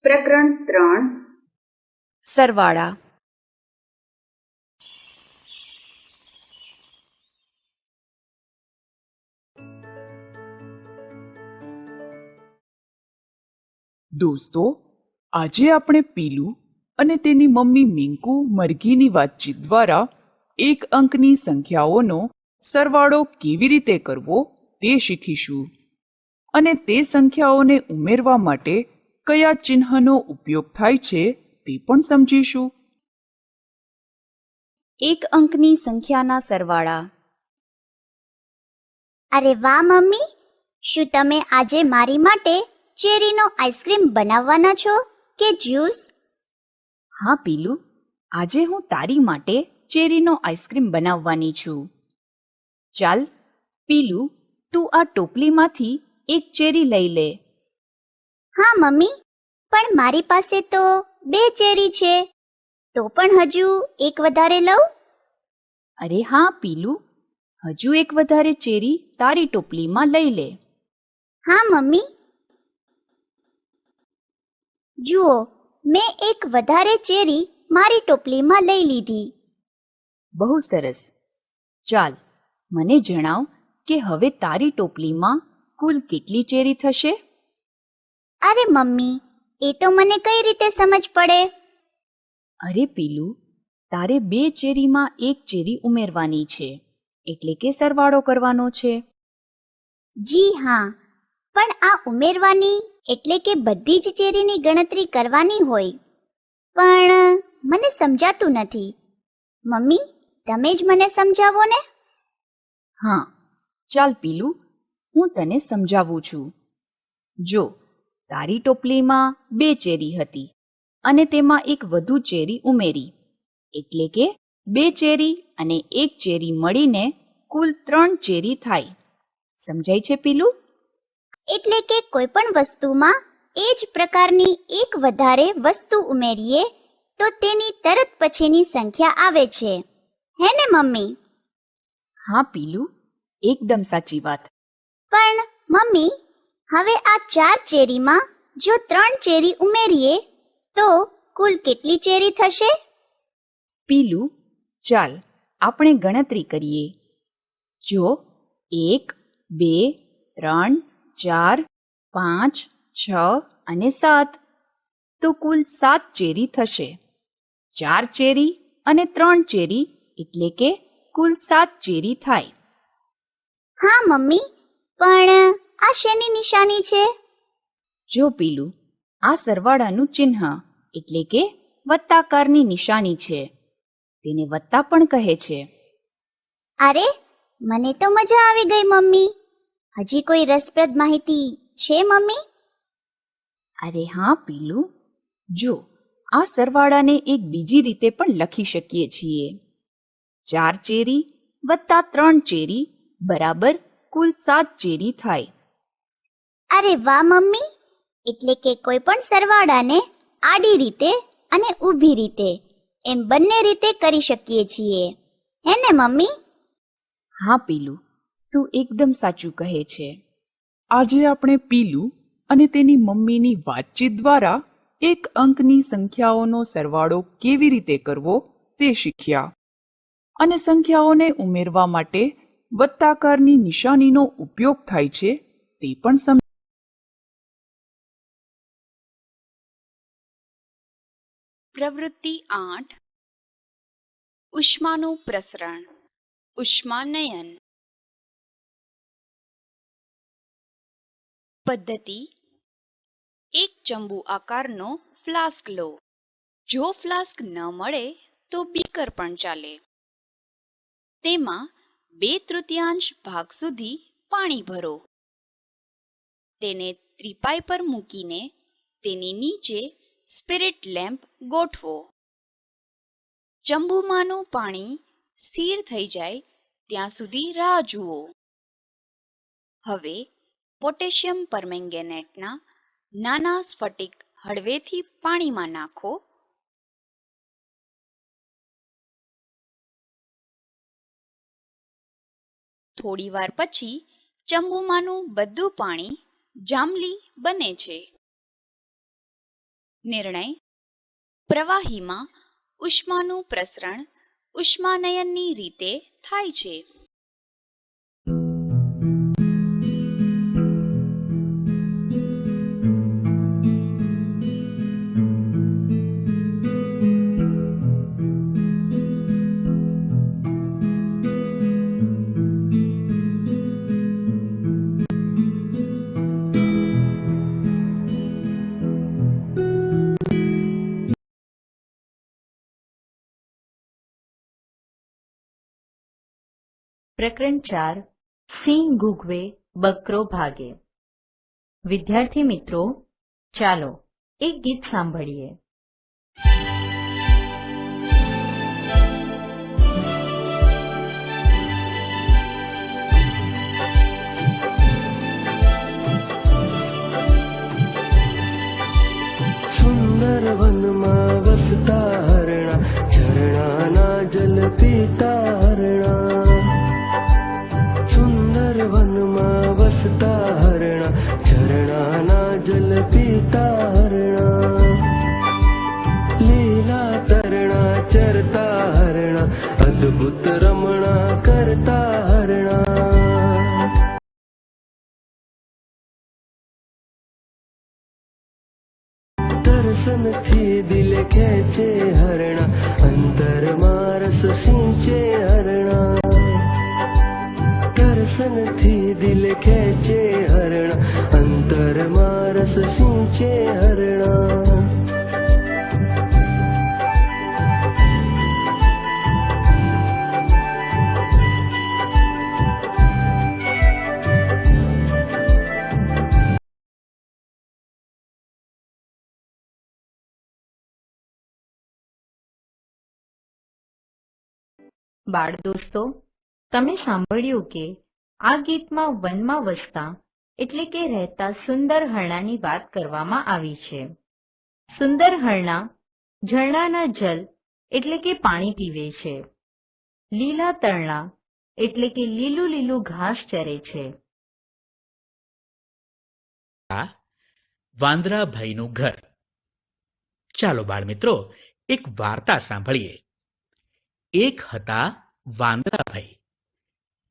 પ્રકરણ 3 સરવાળા. દોસ્તો, આજે આપણે પીલું અને તેની મમ્મી મિંકુ મરઘીની વાતચીત દ્વારા એક અંકની સંખ્યાઓનો સરવાળો કેવી રીતે કરવો તે શીખીશું અને તે સંખ્યાઓને ઉમેરવા માટે કયા ચિહ્નનો ઉપયોગ થાય છે તે પણ સમજીશું. એક અંકની સંખ્યાના સરવાળા. અરે વાહ મમ્મી, શું તમે આજે મારી માટે ચેરીનો આઈસ્ક્રીમ બનાવવાના છો કે જ્યુસ? હા પીલું, આજે હું તારી માટે ચેરીનો આઈસ્ક્રીમ બનાવવાની છું. ચાલ પીલું, તું આ ટોપલીમાંથી એક ચેરી લઈ લે. હા મમ્મી, પણ મારી પાસે તો 2 ચેરી છે, તો પણ હજુ એક વધારે લઉં? અરે હા પીલું, હજુ એક વધારે ચેરી તારી ટોપલીમાં લઈ લે. હા મમ્મી, જુઓ, મેં એક વધારે ચેરી મારી ટોપલીમાં લઈ લીધી. બહુ સરસ. ચાલ મને જણાવ કે હવે તારી ટોપલીમાં કુલ કેટલી ચેરી થશે? અરે મમ્મી, એ તો મને કઈ રીતે સમજ પડે? અરે પીલું, તારે 2 ચેરીમાં એક ચેરી ઉમેરવાની છે, એટલે કે સરવાળો કરવાનો છે. જી હા, પણ આ ઉમેરવાની એટલે કે બધી જ ચેરીની ગણતરી કરવાની હોય, પણ મને સમજાતું નથી. મમ્મી, તમે જ મને સમજાવો ને. હા ચાલ પીલું, હું તને સમજાવું છું. જો તારી ટોપલીમાં 2 ચેરી હતી અને તેમાં એક વધુ ચેરી ઉમેરી, એટલે કે 2 ચેરી અને 1 ચેરી મળીને કુલ 3 ચેરી થાય. સમજાય છે પીલું? એટલે કે કોઈ પણ વસ્તુમાં એ જ પ્રકારની એક વધારે વસ્તુ ઉમેરીએ તો તેની તરત પછીની સંખ્યા આવે છે, હે ને મમ્મી? હા પીલું, એકદમ સાચી વાત. પણ મમ્મી, હવે આ 4 ચેરીમાં જો 3 ચેરી ઉમેરીએ તો કુલ કેટલી ચેરી થશે? પીલું, ચાલ આપણે ગણતરી કરીએ. જો 1, 2, 3, 4, 5, 6 અને 7, તો કુલ 7 ચેરી થશે. 4 ચેરી અને 3 ચેરી એટલે કે કુલ 7 ચેરી થાય. હા મમ્મી, પણ આ શેની નિશાની છે? જો પીલું, આ સરવાળાનું ચિહ્ન એટલે કે વત્તાકારની નિશાની છે. તેને વત્તા પણ કહે છે. અરે, મને તો મજા આવી ગઈ મમ્મી. હજી કોઈ રસપ્રદ માહિતી છે મમ્મી? અરે હા પીલું, જો આ સરવાળાને એક બીજી રીતે પણ લખી શકીએ છીએ. 4 ચેરી વત્તા 3 ચેરી બરાબર કુલ 7 ચેરી થાય. અરે વાહ મમ્મી, એટલે કે કોઈ પણ સરવાળાને આડી રીતે અને ઊભી રીતે એમ બંને રીતે કરી શકીએ છીએ, હે ને મમ્મી? હા પીલું, તું એકદમ સાચું કહે છે. આજે આપણે પીલું અને તેની મમ્મીની વાતચીત દ્વારા એક અંકની સંખ્યાઓનો સરવાળો કેવી રીતે કરવો તે શીખ્યા અને સંખ્યાઓને ઉમેરવા માટે વત્તાકારની નિશાનીનો ઉપયોગ થાય છે તે પણ સમજ્યા. પ્રવૃત્તિ 8 ઉષ્માનું પ્રસરણ, ઉષ્માનયન. પદ્ધતિ: એક ચંબુ આકારનો ફ્લાસ્ક લો. જો ફ્લાસ્ક ન મળે તો બીકર પણ ચાલે. તેમાં 2/3 ભાગ સુધી પાણી ભરો. તેને ત્રિપાઈ પર મૂકીને તેની નીચે સ્પિરિટ લેમ્પ ગોઠવો. ચંબુમાંનું પાણી સ્થિર થઈ જાય ત્યાં સુધી રાહ જુઓ. હવે પોટેશિયમ પરમેંગેનેટના નાના સ્ફટિક હળવેથી પાણીમાં નાખો. થોડીવાર પછી ચંબુમાંનું બધું પાણી જાંબલી બને છે. નિર્ણય: પ્રવાહીમાં ઉષ્માનું પ્રસરણ ઉષ્માનયનની રીતે થાય છે. પ્રકરણ 4 સિંહ ઘૂઘવે બકરો ભાગે. વિદ્યાર્થી મિત્રો, ચાલો એક ગીત સાંભળીએ. સુંદર વનમાં વસતા હરણા, ઝરણાના જલ પીતા હરણા. સુંદર વનમાં વસતા હરણા, ઝરણાના જલ પીતા હરણા. લીલા તરણા ચરતા હરણા, અદ્ભુત રમણા કરતા હરણા. દર્શનથી દિલ ખેંચે હરણા, અંતરમાં રસ સિંચે હરણા. દર્શનથી દિલ ખેંચે હરણા, અંતરમાં રસ સિંચે હરણા. બાળ દોસ્તો, તમે સાંભળ્યું કે આ ગીતમાં વનમાં વસતા એટલે કે રહેતા સુંદર હરણાની વાત કરવામાં આવી છે. સુંદર હરણા ઝરણાના જલ એટલે કે પાણી પીવે છે. લીલા તરણા એટલે કે લીલું લીલું ઘાસ ચરે છે. આ વાંદરાભાઈનું ઘર. ચાલો બાળમિત્રો, એક વાર્તા સાંભળીએ. એક હતા વાંદરાભાઈ.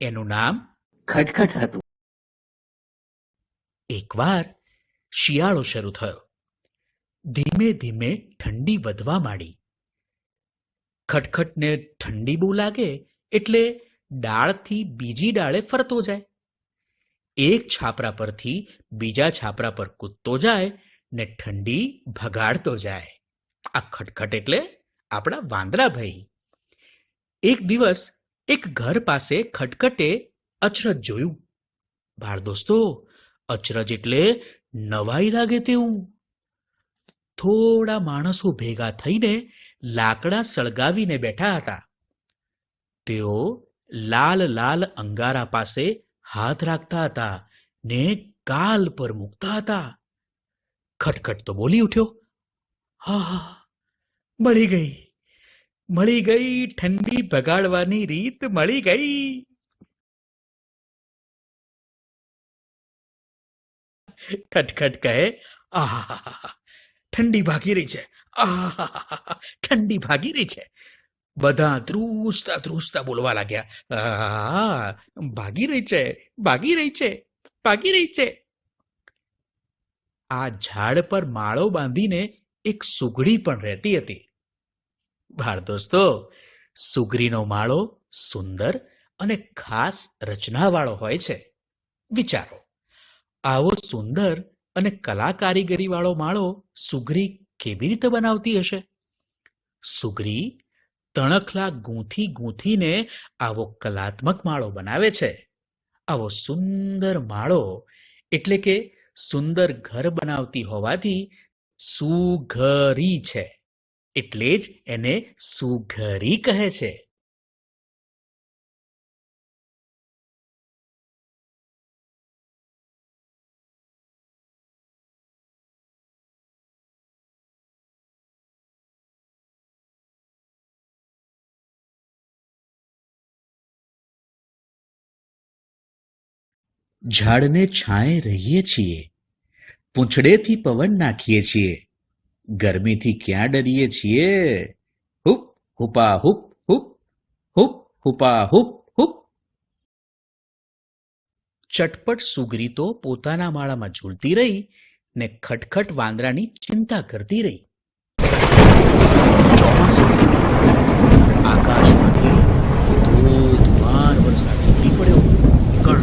એનું નામ ખટખટ હતું. એકવાર શિયાળો શરૂ થયો. ધીમે ધીમે ઠંડી વધવા માંડી. ખટખટને ઠંડી બહુ લાગે એટલે ડાળથી બીજી ડાળે ફરતો જાય. એક છાપરા પરથી બીજા છાપરા પર કૂદતો જાય ને ઠંડી ભગાડતો જાય. આ ખટખટ એટલે આપણા વાંદરાભાઈ. એક દિવસ એક ઘર પાસે ખટખટે અચરજ જોયું. બાળ દોસ્તો, અચરજ એટલે નવાઈ લાગે તેવું. થોડા માણસો ભેગા થઈને લાકડા સળગાવીને બેઠા હતા. તેઓ લાલ લાલ અંગારા પાસે હાથ રાખતા હતા ને ગાલ પર મૂકતા હતા. ખટખટ તો બોલી ઉઠ્યો, હા હા, મળી ગઈ ઠંડી ભગાડવાની રીત મળી ગઈ. ખટખટ કહે, આહા, ઠંડી ભાગી રહી છે, આહા, ઠંડી ભાગી રહી છે. બધા ધ્રુસતા ધ્રુસતા બોલવા લાગ્યા, ભાગી રહી છે, ભાગી રહી છે, ભાગી રહી છે. આ ઝાડ પર માળો બાંધીને એક સુગડી પણ રહેતી હતી. બાળ દોસ્તો, સુગરીનો માળો સુંદર અને ખાસ રચનાવાળો હોય છે. વિચારો, આવો સુંદર અને કલા કારીગરી વાળો માળો સુગરી કેવી રીતે બનાવતી હશે? સુગરી તણખલા ગૂંથી ગૂંથીને આવો કલાત્મક માળો બનાવે છે. આવો સુંદર માળો એટલે કે સુંદર ઘર બનાવતી હોવાથી સુઘરી છે. એટલે જ એને સુઘરી કહે છે. ઝાડને છાંયે રહીએ છીએ, પૂંછડેથી પવન નાખીએ છીએ, ગરમીથી ક્યાં ડરીએ છીએ? હુપ હુપા હુપ હુપ, હુપ હુપા હુપ હુપ. ચટપટ સુગરી તો પોતાના માળામાં ઝૂલતી રહી ને ખટખટ વાંદરાની ચિંતા કરતી રહી. ચોમાસું આકાશમાંથી ધોધમાર વરસાદ ઉમટી પડ્યો. કર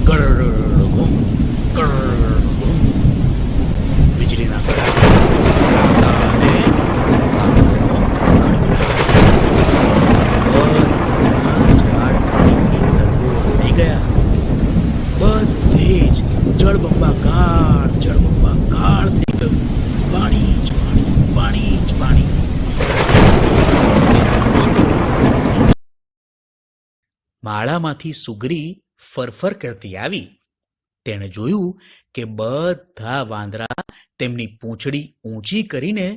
કર બૂમ, કર બૂમ. વીજળીના કડાકા અને વાદળનો ગડગડાટ. બધા ઝાડ પાણીથી તરબોળ થઈ ગયા. બધે જ જળબંબાકાર થઈ ગયું. પાણી જ પાણી, પાણી જ પાણી. માળામાંથી સુગરી ફરફર કરતી આવી. તેણે જોયું કે બધા વાંદરા તેમની પૂંછડી ઊંચી કરીને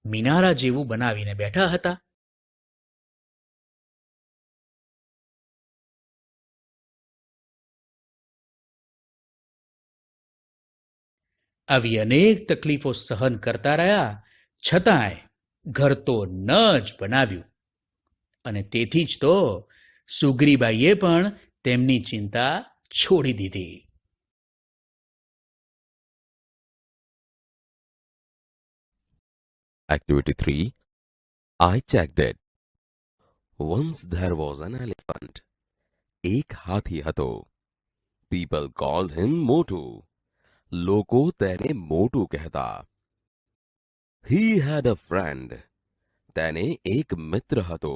મિનારા જેવું બનાવીને બેઠા હતા. આવી અનેક તકલીફો સહન કરતા રહ્યા, છતાંય ઘર તો ન જ બનાવ્યું. અને તેથી જ તો સુગ્રીબાઈએ પણ તેમની ચિંતા છોડી દીધી. Activity 3. I checked it. Once there was an elephant. એક હાથી હતો. People called him Motu. લોકો તેને મોટું કહેતા. He had a friend. તેને એક મિત્ર હતો.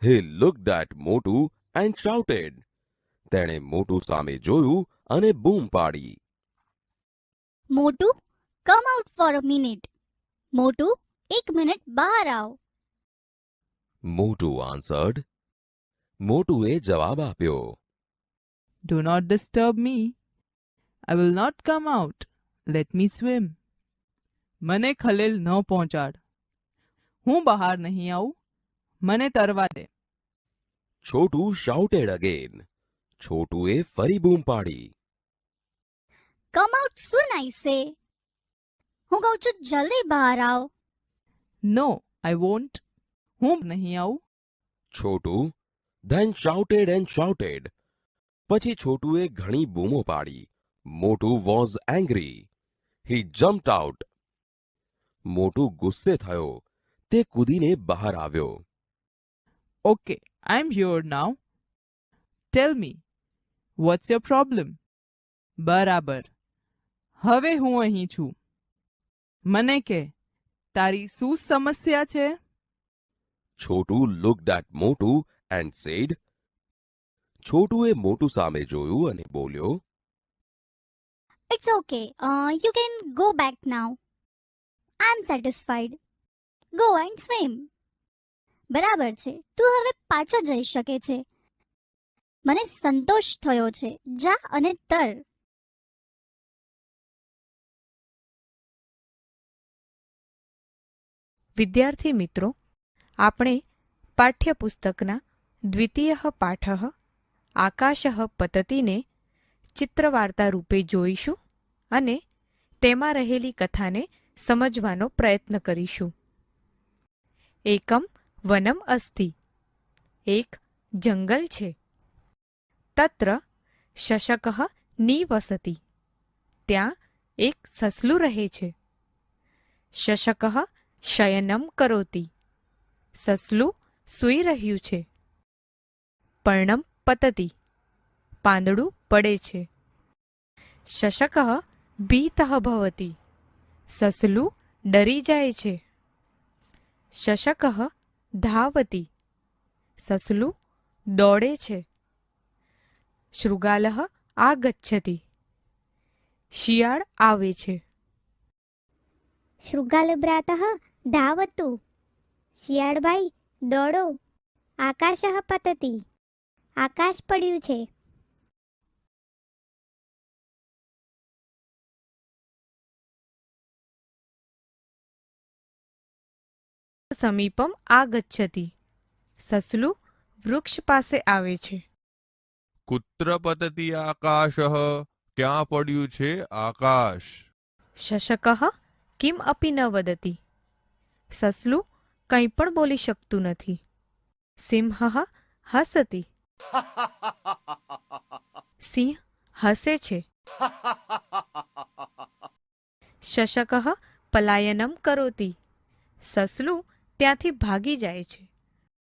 He looked at Motu and shouted. તેણે મોટુ સામે જોયું અને બૂમ પાડી. Motu, come out for a minute. Motu, એક મિનિટ બહાર આવ. મોટુ answered. મોટુએ જવાબ આપ્યો. Do not disturb me. I will not come out. Let me swim. મને ખલેલ ન પહોંચાડ. હું બહાર નહીં આવું. મને તરવા દે. Chhotu shouted again. છોટુએ ફરી બૂમ પાડી. કમ આઉટ સૂન આઈ સે. હું કહું છું જલ્દી બહાર આવ. No, I won't. હું નહીં આવું. Chhotu then shouted and shouted. પછી છોટુએ ઘણી બૂમો પાડી. મોટુ was angry. He jumped out. મોટુ ગુસ્સે થયો. તે કૂદીને બહાર આવ્યો. Okay, I'm here now. Tell me, what's your problem? બરાબર. હવે હું અહીં છું. મને કે તારી શું સમસ્યા છે? છોટુ looked at મોટુ and said. છોટુએ મોટુ સામે જોયું અને બોલ્યો. It's okay. You can go back now. I'm satisfied. Go and swim. બરાબર છે. તું હવે પાછો જઈ શકે છે. મને સંતોષ થયો છે. જા અને તર. વિદ્યાર્થી મિત્રો, આપણે પાઠ્યપુસ્તકના દ્વિતીય પાઠ આકાશઃ પતતીને ચિત્રવાર્તા રૂપે જોઈશું અને તેમાં રહેલી કથાને સમજવાનો પ્રયત્ન કરીશું. એકમ વનમ અસ્તિ. એક જંગલ છે. તત્ર શશકઃ નિવસતિ. ત્યાં એક સસલું રહે છે. શશકઃ શયનમ કરોતિ. સસલું સૂઈ રહ્યું છે. પર્ણમ પતતિ. પાંદડું પડે છે. શશકઃ ભીતઃ ભવતિ. સસલું ડરી જાય છે. શશકઃ ધાવતિ. સસલું દોડે છે. શૃગાલઃ આગચ્છતિ. શિયાળ આવે છે. શૃગાલભ્રાતઃ ધાવતુ. શિયાળભાઈ દોડો. આકાશઃ પતતિ. આકાશ પડ્યું છે. સમીપમ આગચ્છતિ. સસલું વૃક્ષ પાસે આવે છે. કુત્ર પતતિ આકાશઃ, ક્યાં પડ્યું છે આકાશ? શશકઃ કિમ અપી ન વદતિ. સસલું કંઈ પણ બોલી શકતું નથી. સિંહઃ હસતિ. સિંહ હસે છે. શશકઃ પલાયનમ કરોતિ. સસલું ત્યાંથી ભાગી જાય છે.